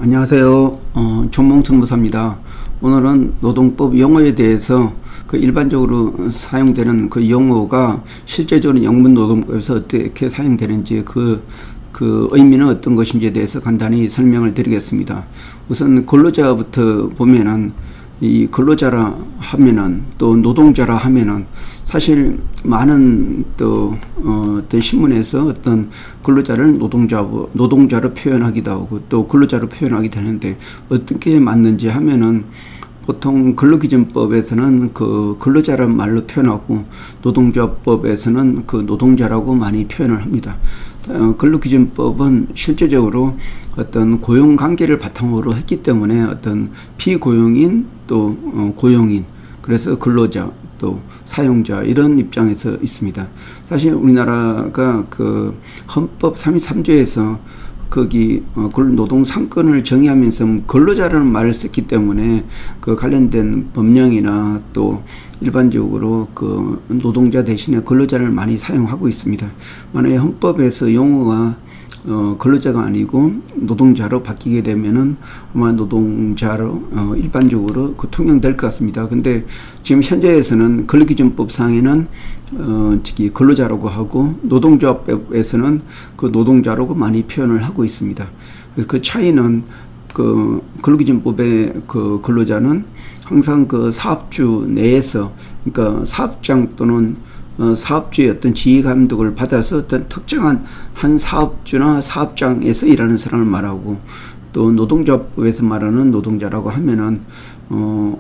안녕하세요. 정몽천무사입니다. 오늘은 노동법 용어에 대해서 일반적으로 사용되는 그 용어가 실제적으로 영문노동법에서 어떻게 사용되는지 그 의미는 어떤 것인지에 대해서 간단히 설명을 드리겠습니다. 우선 근로자부터 보면은 이 근로자라 하면은 또 노동자라 하면은 사실 많은 어떤 신문에서 어떤 근로자를 노동자로 표현하기도 하고 또 근로자로 표현하게 되는데 어떻게 맞는지 하면은 보통 근로기준법에서는 그 근로자라는 말로 표현하고 노동조합법에서는 그 노동자라고 많이 표현을 합니다. 근로기준법은 실제적으로 어떤 고용관계를 바탕으로 했기 때문에 어떤 비고용인 또 고용인, 그래서 근로자 또 사용자 이런 입장에서 있습니다. 사실 우리나라가 그 헌법 33조에서 거기 노동상권을 정의하면서 근로자라는 말을 썼기 때문에 그 관련된 법령이나 또 일반적으로 그 노동자 대신에 근로자를 많이 사용하고 있습니다. 만약에 헌법에서 용어가 근로자가 아니고 노동자로 바뀌게 되면은 아마 노동자로 일반적으로 통용될 것 같습니다. 근데 지금 현재에서는 근로기준법상에는 근로자라고 하고 노동조합법에서는 그 노동자라고 많이 표현을 하고 있습니다. 그래서 그 차이는 그 근로기준법의 그 근로자는 항상 그 사업주 내에서, 그러니까 사업장 또는 사업주의 어떤 지휘 감독을 받아서 어떤 특정한 한 사업주나 사업장에서 일하는 사람을 말하고, 또 노동조합법에서 말하는 노동자라고 하면은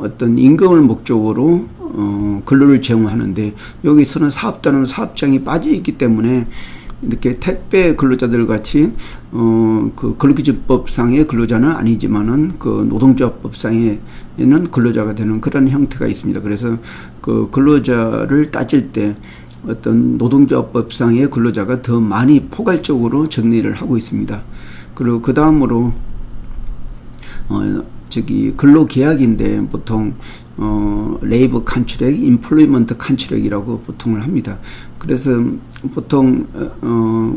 어떤 임금을 목적으로 근로를 제공하는데, 여기서는 사업자는 사업장이 빠져 있기 때문에 이렇게 택배 근로자들 같이 그 근로기준법상의 근로자는 아니지만은 그 노동조합법상에는 근로자가 되는 그런 형태가 있습니다. 그래서 그 근로자를 따질 때 어떤 노동조합법상의 근로자가 더 많이 포괄적으로 정리를 하고 있습니다. 그리고 그 다음으로 근로계약인데 보통 레이버 컨트랙, 임플로이먼트 컨트랙이라고 보통을 합니다. 그래서 보통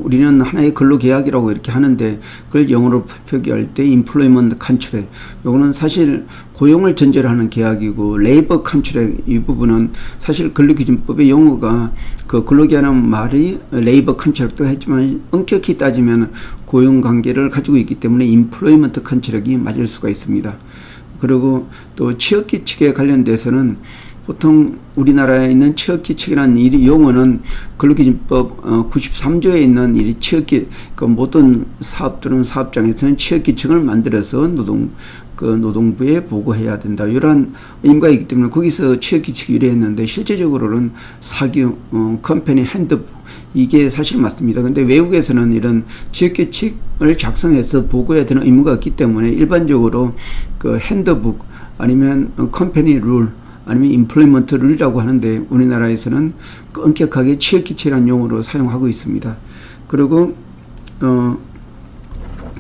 우리는 하나의 근로계약이라고 이렇게 하는데, 그걸 영어로 표기할 때 임플로이먼트 컨트랙, 요거는 사실 고용을 전제로 하는 계약이고, 레이버 컨트랙 이 부분은 사실 근로기준법의 용어가 그 근로계약이라는 말이 레이버 컨트랙도 했지만 엄격히 따지면 고용관계를 가지고 있기 때문에 임플로이먼트 컨트랙이 맞을 수가 있습니다. 그리고 또 취업규칙에 관련돼서는 보통 우리나라에 있는 취업규칙이라는 이 용어는 근로기준법 93조에 있는 이 그 모든 사업들은 사업장에서는 취업규칙을 만들어서 노동부에 보고해야 된다, 이러한 의무가 있기 때문에 거기서 취업규칙이 유래했는데, 실제적으로는 사규, 컴퍼니 핸드북, 이게 사실 맞습니다. 근데 외국에서는 이런 취업규칙을 작성해서 보고해야 되는 의무가 없기 때문에 일반적으로 그 핸드북 아니면 컴퍼니 룰 아니면 임플로이먼트 룰이라고 하는데, 우리나라에서는 엄격하게 취업규칙이라는 용어로 사용하고 있습니다. 그리고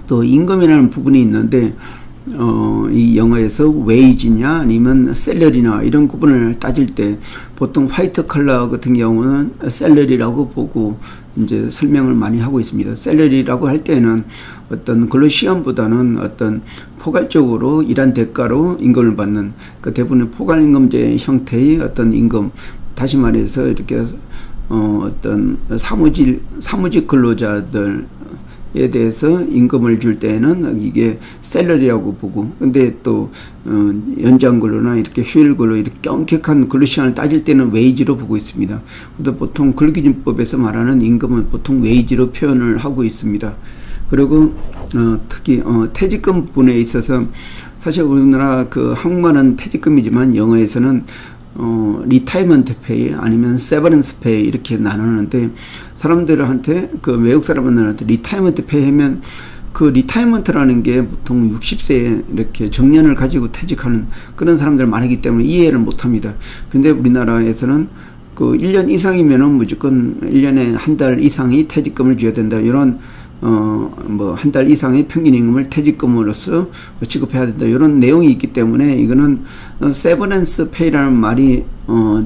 또 임금이라는 부분이 있는데, 이 영어에서 웨이지냐 아니면 셀러리나 이런 구분을 따질 때 보통 화이트 컬러 같은 경우는 셀러리라고 보고 이제 설명을 많이 하고 있습니다. 셀러리라고 할 때는 어떤 근로시간보다는 어떤 포괄적으로 일한 대가로 임금을 받는, 그 대부분의 포괄임금제 형태의 어떤 임금, 다시 말해서 이렇게 어떤 사무직 근로자들 에 대해서 임금을 줄 때는 이게 셀러리라고 보고, 근데 또 연장 근로나 이렇게 휴일 근로, 이렇게 엄격한 근로 시간을 따질 때는 웨이지로 보고 있습니다. 그래서 보통 근로기준법에서 말하는 임금은 보통 웨이지로 표현을 하고 있습니다. 그리고 특히 퇴직금 부분에 있어서 사실 우리나라 한국말은 퇴직금이지만 영어에서는 리타이먼트 페이 아니면 세버런스 페이 이렇게 나누는데, 사람들한테 외국 사람들한테 리타이먼트 페이 하면 그 리타이먼트라는 게 보통 60세에 이렇게 정년을 가지고 퇴직하는 그런 사람들 많기 때문에 이해를 못 합니다. 근데 우리나라에서는 1년 이상이면은 무조건 1년에 한 달 이상이 퇴직금을 줘야 된다, 이런 한 달 이상의 평균 임금을 퇴직금으로서 지급해야 된다, 이런 내용이 있기 때문에 이거는 세버런스 페이라는 말이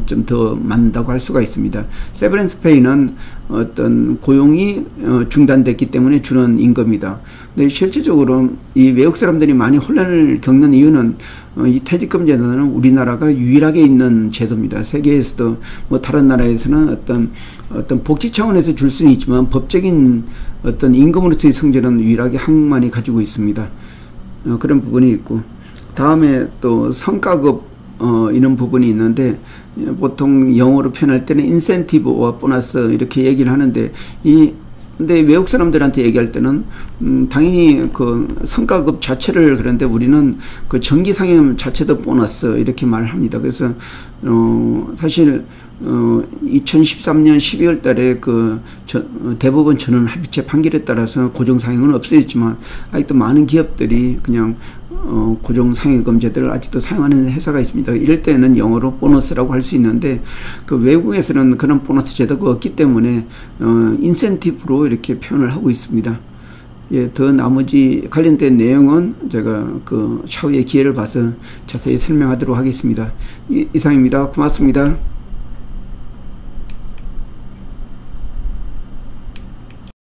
좀 더 맞는다고 할 수가 있습니다. 세버런스 페이는 어떤 고용이 중단됐기 때문에 주는 임금이다. 근데 실질적으로 이 외국 사람들이 많이 혼란을 겪는 이유는 이 퇴직금 제도는 우리나라가 유일하게 있는 제도입니다. 세계에서도 뭐 다른 나라에서는 어떤 복지 차원에서 줄 수는 있지만 법적인 어떤 임금으로서의 성질은 유일하게 한국만이 가지고 있습니다. 그런 부분이 있고, 다음에 또 성과급 이런 부분이 있는데, 보통 영어로 표현할 때는 인센티브와 보너스 이렇게 얘기를 하는데, 근데 외국 사람들한테 얘기할 때는 당연히 그 성과급 자체를, 그런데 우리는 그 정기 상여금 자체도 보너스 이렇게 말을 합니다. 그래서 사실 2013년 12월 달에 그 대법원 전원 합의체 판결에 따라서 고정상여금은 없어졌지만 아직도 많은 기업들이 그냥 고정상여금 제도를 아직도 사용하는 회사가 있습니다. 이럴 때는 영어로 보너스라고 할 수 있는데, 그 외국에서는 그런 보너스 제도가 없기 때문에 인센티브로 이렇게 표현을 하고 있습니다. 예, 더 나머지 관련된 내용은 제가 그 차후에 기회를 봐서 자세히 설명하도록 하겠습니다. 이상입니다. 고맙습니다.